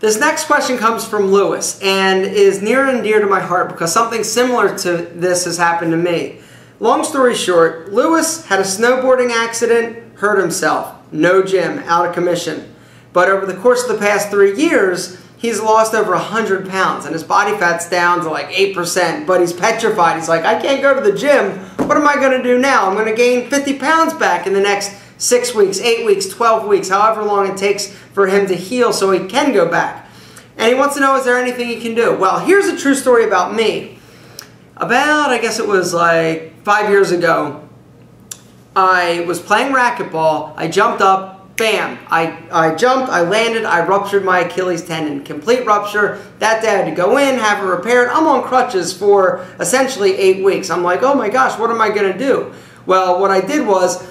This next question comes from Lewis and is near and dear to my heart because something similar to this has happened to me. Long story short, Lewis had a snowboarding accident, hurt himself, no gym, out of commission. But over the course of the past 3 years, he's lost over 100 pounds and his body fat's down to like 8%, but he's petrified. He's like, I can't go to the gym. What am I going to do now? I'm going to gain 50 pounds back in the next 6 weeks, 8 weeks, 12 weeks, however long it takes for him to heal so he can go back. And he wants to know, is there anything he can do? Well, here's a true story about me. About, I guess it was like 5 years ago, I was playing racquetball, I jumped up, bam, I jumped, I landed, I ruptured my Achilles tendon, complete rupture. That day I had to go in, have it repaired. I'm on crutches for essentially 8 weeks. I'm like, oh my gosh, what am I going to do? Well, what I did was,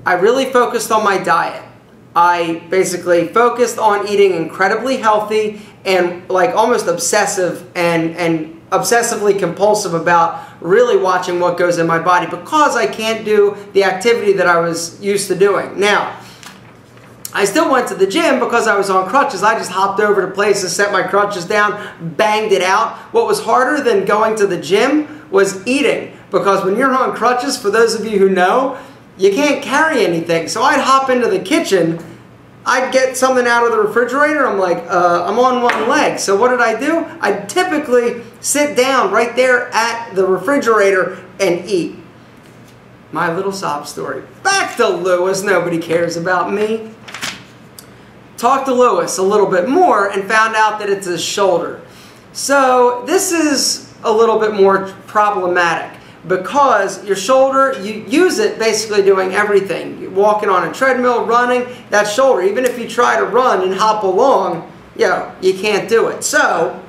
I really focused on my diet. I basically focused on eating incredibly healthy and like almost obsessive and obsessively compulsive about really watching what goes in my body because I can't do the activity that I was used to doing. Now, I still went to the gym because I was on crutches. I just hopped over to places, set my crutches down, banged it out. What was harder than going to the gym was eating, because when you're on crutches, for those of you who know, you can't carry anything. So I'd hop into the kitchen, I'd get something out of the refrigerator, I'm like, I'm on one leg. So what did I do? I'd typically sit down right there at the refrigerator and eat. My little sob story. Back to Lewis, nobody cares about me. Talked to Lewis a little bit more and found out that it's his shoulder. So this is a little bit more problematic, because your shoulder, you use it basically doing everything. You're walking on a treadmill, running, that shoulder, even if you try to run and hop along, you can't do it. So,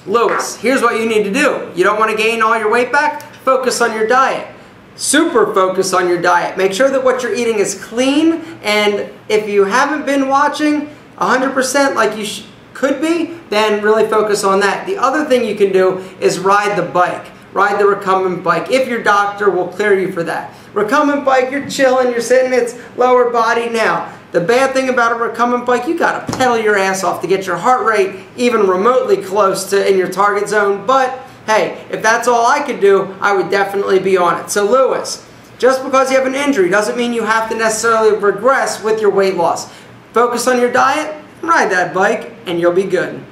Lewis, here's what you need to do. You don't want to gain all your weight back? Focus on your diet. Super focus on your diet. Make sure that what you're eating is clean, and if you haven't been watching 100% like you could be, then really focus on that. The other thing you can do is ride the bike. Ride the recumbent bike, if your doctor will clear you for that. Recumbent bike, you're chilling, you're sitting, it's lower body. Now, the bad thing about a recumbent bike, you gotta pedal your ass off to get your heart rate even remotely close to in your target zone. But hey, if that's all I could do, I would definitely be on it. So Lewis, just because you have an injury doesn't mean you have to necessarily regress with your weight loss. Focus on your diet, ride that bike, and you'll be good.